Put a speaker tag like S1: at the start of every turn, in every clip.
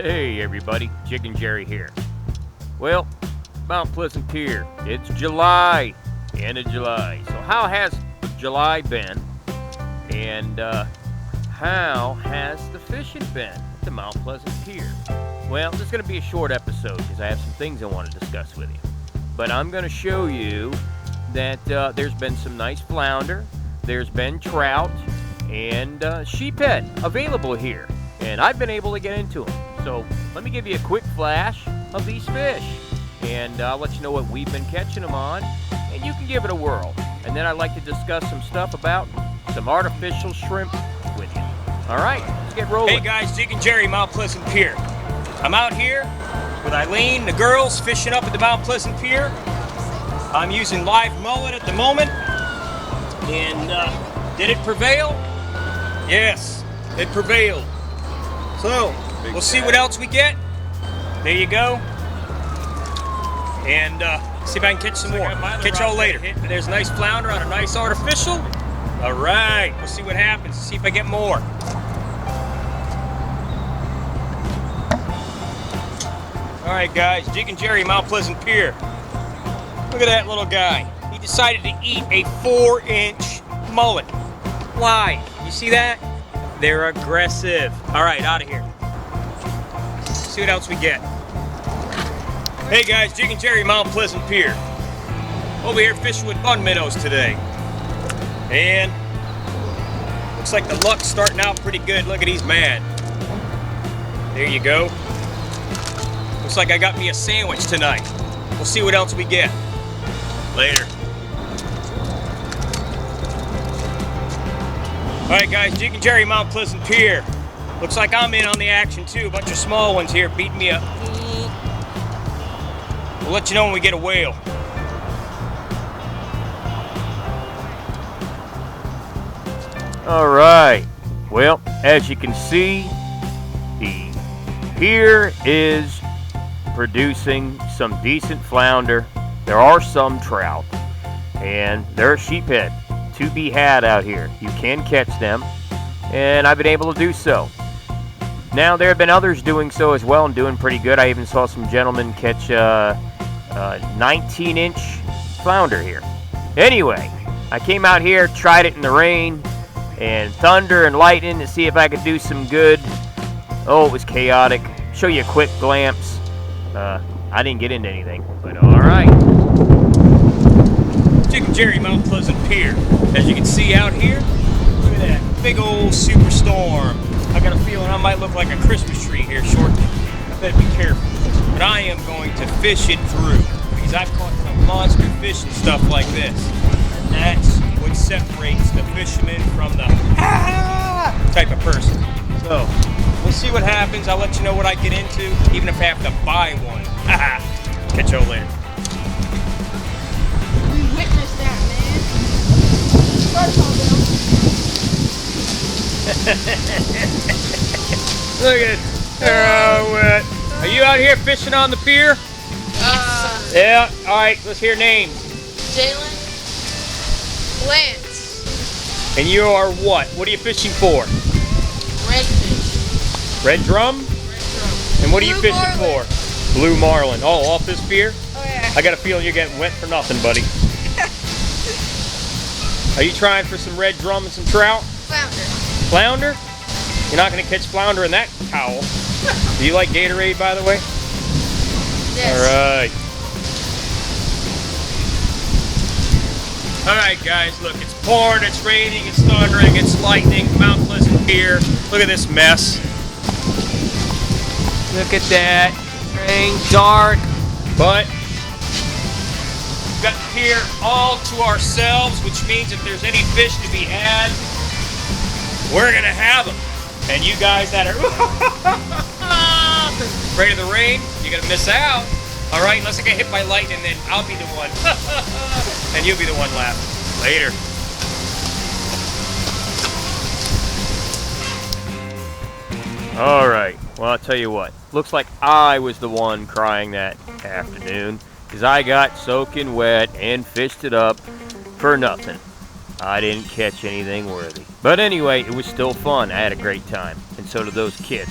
S1: Hey everybody, Jiggin Jerry here. Well, Mount Pleasant Pier, it's July, end of July. So how has July been? And how has the fishing been at the Mount Pleasant Pier? Well, this is going to be a short episode because I have some things I want to discuss with you. But I'm going to show you that there's been some nice flounder, there's been trout, and sheephead available here. And I've been able to get into them. So let me give you a quick flash of these fish. And I'll let you know what we've been catching them on. And you can give it a whirl. And then I'd like to discuss some stuff about some artificial shrimp with you. All right, let's get rolling.
S2: Hey guys, Jiggin Jerry, Mount Pleasant Pier. I'm out here with Eileen, the girls, fishing up at the Mount Pleasant Pier. I'm using live mullet at the moment. And did it prevail? Yes, it prevailed. So, we'll see what else we get. There you go. And see if I can catch some more. Catch y'all later. There's a nice flounder on a nice artificial. All right, we'll see what happens. See if I get more. All right, guys, Jiggin Jerry, Mount Pleasant Pier. Look at that little guy. He decided to eat a 4-inch mullet. Why? You see that? They're aggressive. All right, out of here. See what else we get. Hey guys, Jiggin Jerry, Mount Pleasant Pier. Over here fishing with bun minnows today. And looks like the luck's starting out pretty good. Look at, he's mad. There you go. Looks like I got me a sandwich tonight. We'll see what else we get. Later. All right, guys, Jiggin Jerry, Mount Pleasant Pier. Looks like I'm in on the action too. A bunch of small ones here beating me up. We'll let you know when we get a whale.
S1: All right. Well, as you can see, the pier is producing some decent flounder. There are some trout, and there are sheephead to be had out here. You can catch them, and I've been able to do so. Now, there have been others doing so as well and doing pretty good. I even saw some gentlemen catch a 19-inch flounder here. Anyway, I came out here, tried it in the rain and thunder and lightning to see if I could do some good. Oh, it was chaotic. Show you a quick glance. I didn't get into anything, but all right.
S2: Jiggin Jerry, Mount Pleasant Pier. As you can see out here, look at that big old superstorm. I got a feeling I might look like a Christmas tree here shortly. I better be careful. But I am going to fish it through because I've caught some monster fish and stuff like this. And that's what separates the fisherman from the type of person. So, we'll see what happens. I'll let you know what I get into, even if I have to buy one. Catch y'all later.
S3: We witnessed that, man.
S2: Look at it. They're all wet. Are you out here fishing on the pier? Yeah. All right. Let's hear names.
S3: Jalen. Lance.
S2: And you are what? What are you fishing for?
S3: Redfish.
S2: Red drum?
S3: Red drum.
S2: And what are you
S3: Blue
S2: fishing
S3: marlin.
S2: for? Blue marlin. Oh, off this pier?
S3: Oh yeah.
S2: I got a feeling you're getting wet for nothing, buddy. Are you trying for some red drum and some trout?
S3: Flounder.
S2: Flounder? You're not going to catch flounder in that towel. Do you like Gatorade, by the way?
S3: Yes.
S2: All right, guys, look, it's pouring, it's raining, it's thundering, it's lightning, Mount Pleasant Pier. Look at this mess. Look at that. Rain, dark, but we've got the pier all to ourselves, which means if there's any fish to be had, we're going to have them. And you guys that are afraid of the rain, you're going to miss out. All right, unless I get hit by lightning, then I'll be the one. And you'll be the one laughing. Later.
S1: All right. Well, I'll tell you what. Looks like I was the one crying that afternoon because I got soaking wet and fished it up for nothing. I didn't catch anything worthy. But anyway, it was still fun. I had a great time. And so did those kids.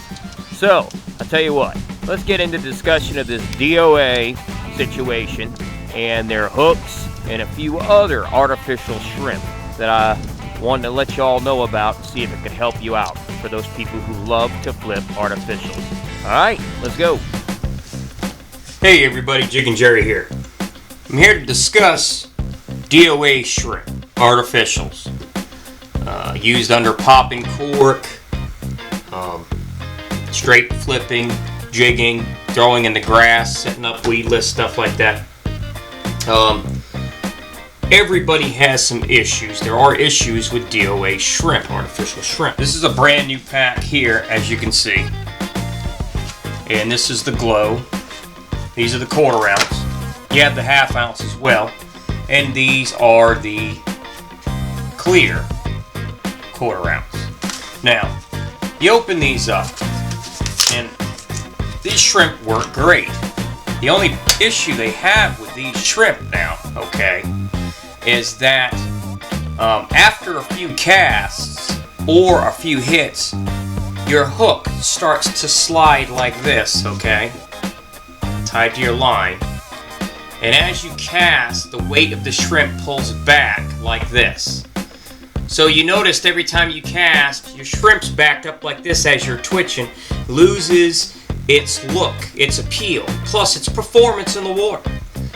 S1: So, I'll tell you what, let's get into discussion of this DOA situation and their hooks and a few other artificial shrimp that I wanted to let you all know about and see if it could help you out for those people who love to flip artificials. All right, let's go.
S2: Hey everybody, Jiggin Jerry here. I'm here to discuss DOA shrimp, artificials, used under popping cork, straight flipping, jigging, throwing in the grass, setting up weedless, stuff like that. Everybody has some issues. There are issues with DOA shrimp, artificial shrimp. This is a brand new pack here, as you can see. And this is the glow. These are the 1/4 ounce. You have the 1/2 ounce as well. And these are the clear 1/4 ounce. Now, you open these up, and these shrimp work great. The only issue they have with these shrimp now, okay, is that after a few casts or a few hits, your hook starts to slide like this, okay, tied to your line. And as you cast, the weight of the shrimp pulls back like this. So you noticed every time you cast, your shrimp's backed up like this as you're twitching, loses its look, its appeal, plus its performance in the water.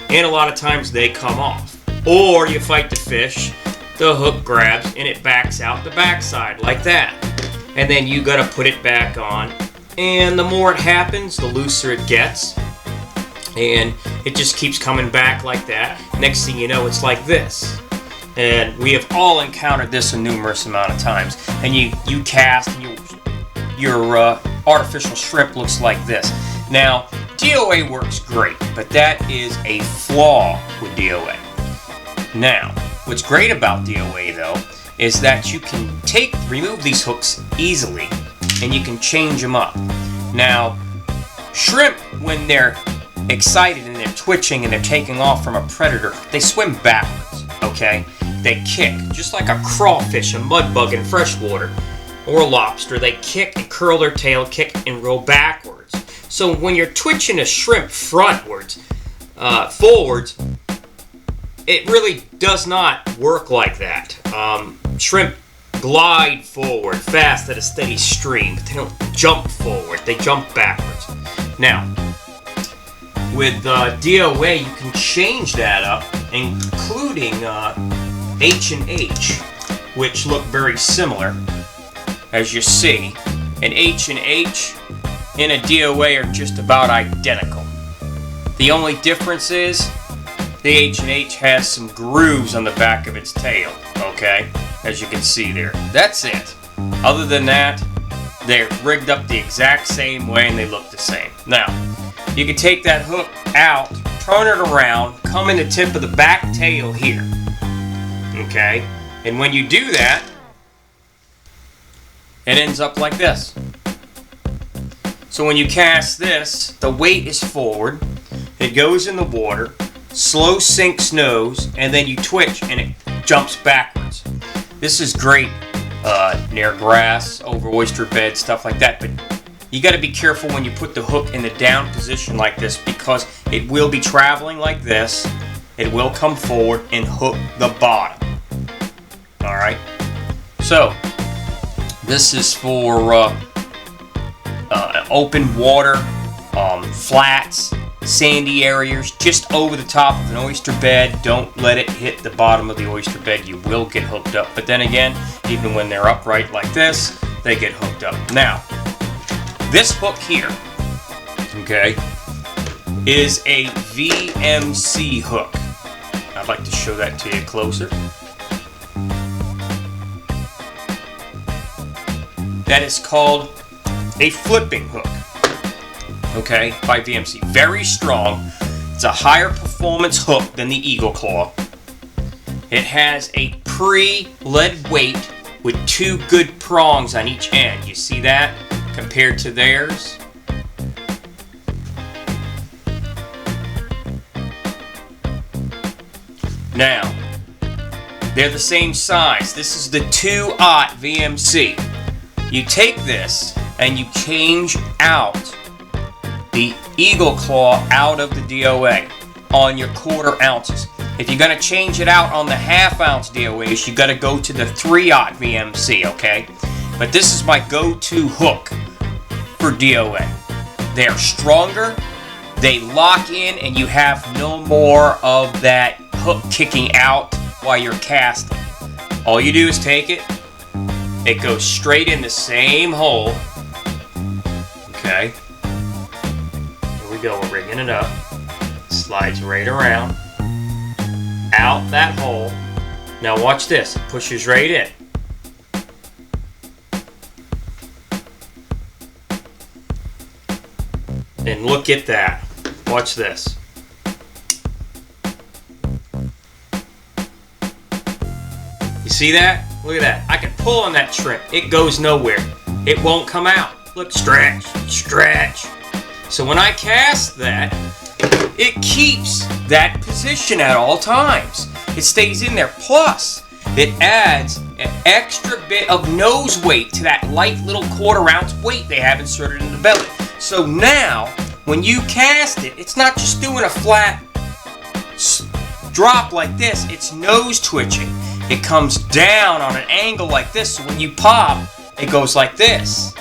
S2: And a lot of times they come off. Or you fight the fish, the hook grabs, and it backs out the backside like that. And then you gotta put it back on. And the more it happens, the looser it gets. And it just keeps coming back like that. Next thing you know, it's like this. And we have all encountered this a numerous amount of times. And you cast, and your artificial shrimp looks like this. Now, DOA works great, but that is a flaw with DOA. Now, what's great about DOA though, is that you can remove these hooks easily, and you can change them up. Now, shrimp, when they're excited and they're twitching and they're taking off from a predator, they swim backwards, okay? They kick, just like a crawfish, a mud bug in freshwater, or a lobster. They kick and curl their tail, kick and roll backwards. So when you're twitching a shrimp forwards, it really does not work like that. Shrimp glide forward fast at a steady stream, but they don't jump forward, they jump backwards. Now, with DOA, you can change that up, including H&H, which look very similar, as you see. And H&H and a DOA are just about identical. The only difference is the H&H has some grooves on the back of its tail, okay? As you can see there. That's it. Other than that, they're rigged up the exact same way and they look the same. Now, you can take that hook out, turn it around, come in the tip of the back tail here, okay? And when you do that, it ends up like this. So when you cast this, the weight is forward, it goes in the water, slow sinks nose, and then you twitch and it jumps backwards. This is great near grass, over oyster beds, stuff like that, but you got to be careful when you put the hook in the down position like this, because it will be traveling like this, it will come forward and hook the bottom. Alright, so this is for open water, flats, sandy areas, just over the top of an oyster bed. Don't let it hit the bottom of the oyster bed. You will get hooked up. But then again, even when they're upright like this, they get hooked up. Now, this hook here, okay, is a VMC hook. I'd like to show that to you closer. That is called a flipping hook, okay, by VMC. Very strong. It's a higher performance hook than the Eagle Claw. It has a pre-lead weight with 2 good prongs on each end. You see that compared to theirs? Now, they're the same size. This is the 2/0 VMC. You take this and you change out the Eagle Claw out of the DOA on your 1/4 ounces. If you're going to change it out on the 1/2 ounce DOAs, you got to go to the 3/0 VMC, okay? But this is my go-to hook for DOA. They are stronger, they lock in, and you have no more of that hook kicking out while you're casting. All you do is take it, it goes straight in the same hole. Okay, here we go, we're rigging it up. Slides right around, out that hole. Now watch this, it pushes right in. And look at that, watch this. You see that? Look at that. I can pull on that shrimp. It goes nowhere. It won't come out. Look, stretch, stretch. So when I cast that, it keeps that position at all times. It stays in there. Plus, it adds an extra bit of nose weight to that light little 1/4 ounce weight they have inserted in the belly. So now, when you cast it, it's not just doing a flat drop like this. It's nose twitching. It comes down on an angle like this, so when you pop, it goes like this.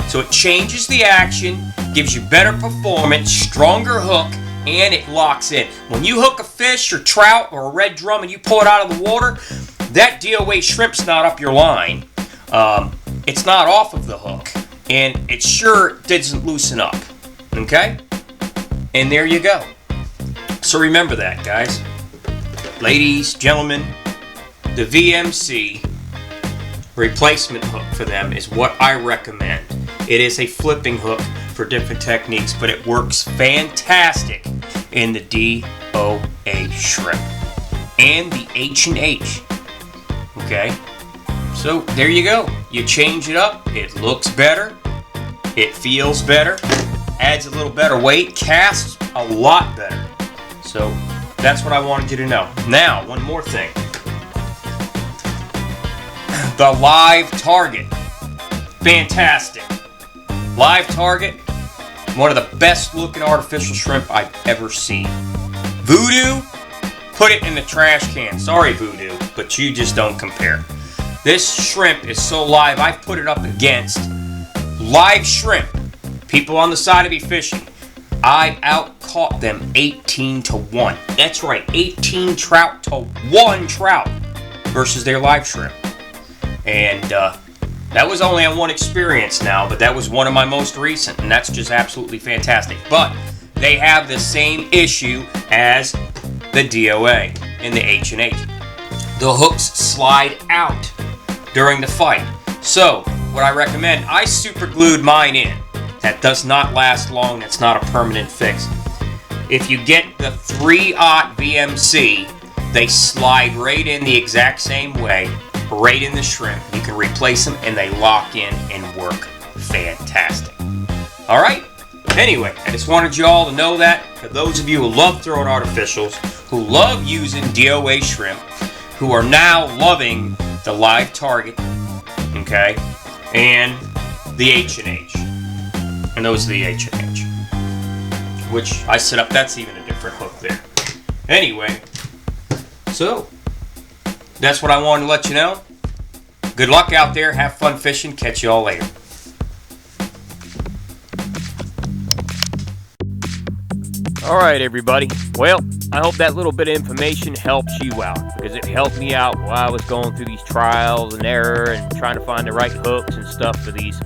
S2: So it changes the action, gives you better performance, stronger hook, and it locks in. When you hook a fish or trout or a red drum and you pull it out of the water, that DOA shrimp's not up your line. It's not off of the hook, and it sure doesn't loosen up. Okay? And there you go. So remember that, guys. Ladies, gentlemen, the VMC replacement hook for them is what I recommend. It is a flipping hook for different techniques, but it works fantastic in the DOA shrimp and the H&H. Okay? So there you go. You change it up, it looks better, it feels better, adds a little better weight, casts a lot better. So that's what I wanted you to know. Now, one more thing. The live target. Fantastic. Live target, one of the best looking artificial shrimp I've ever seen. Voodoo, put it in the trash can. Sorry, Voodoo, but you just don't compare. This shrimp is so live, I've put it up against live shrimp. People on the side of me fishing. I out-caught them 18-1. That's right, 18 trout to 1 trout versus their live shrimp. And that was only on one experience now, but that was one of my most recent, and that's just absolutely fantastic. But they have the same issue as the DOA and the H&H. The hooks slide out during the fight. So, what I recommend, I super glued mine in. That does not last long, that's not a permanent fix. If you get the 3/0 VMC, they slide right in the exact same way, right in the shrimp. You can replace them and they lock in and work fantastic. Alright? Anyway, I just wanted you all to know that. For those of you who love throwing artificials, who love using DOA shrimp, who are now loving the live target, okay, and the H&H. And those are the H&H. Which I set up, that's even a different hook there. Anyway, so that's what I wanted to let you know. Good luck out there, have fun fishing, catch you all later.
S1: Alright everybody, well, I hope that little bit of information helps you out, because it helped me out while I was going through these trials and error and trying to find the right hooks and stuff for these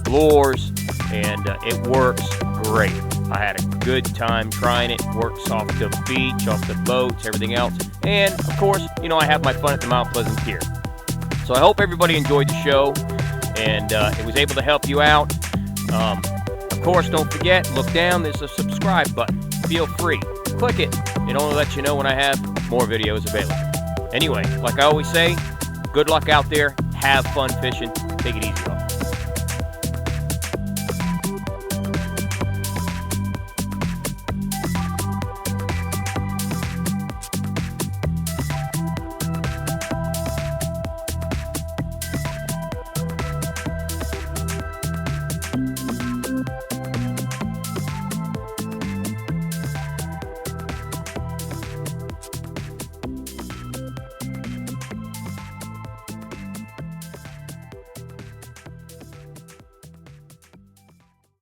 S1: lures, and it works great. I had a good time trying it. Works off the beach, off the boats, everything else, and of course, you know, I have my fun at the Mount Pleasant Pier. So I hope everybody enjoyed the show, and it was able to help you out. Of course, don't forget, look down, there's a subscribe button. Feel free, click it. It only lets you know when I have more videos available. Anyway, like I always say, good luck out there, have fun fishing, take it easy.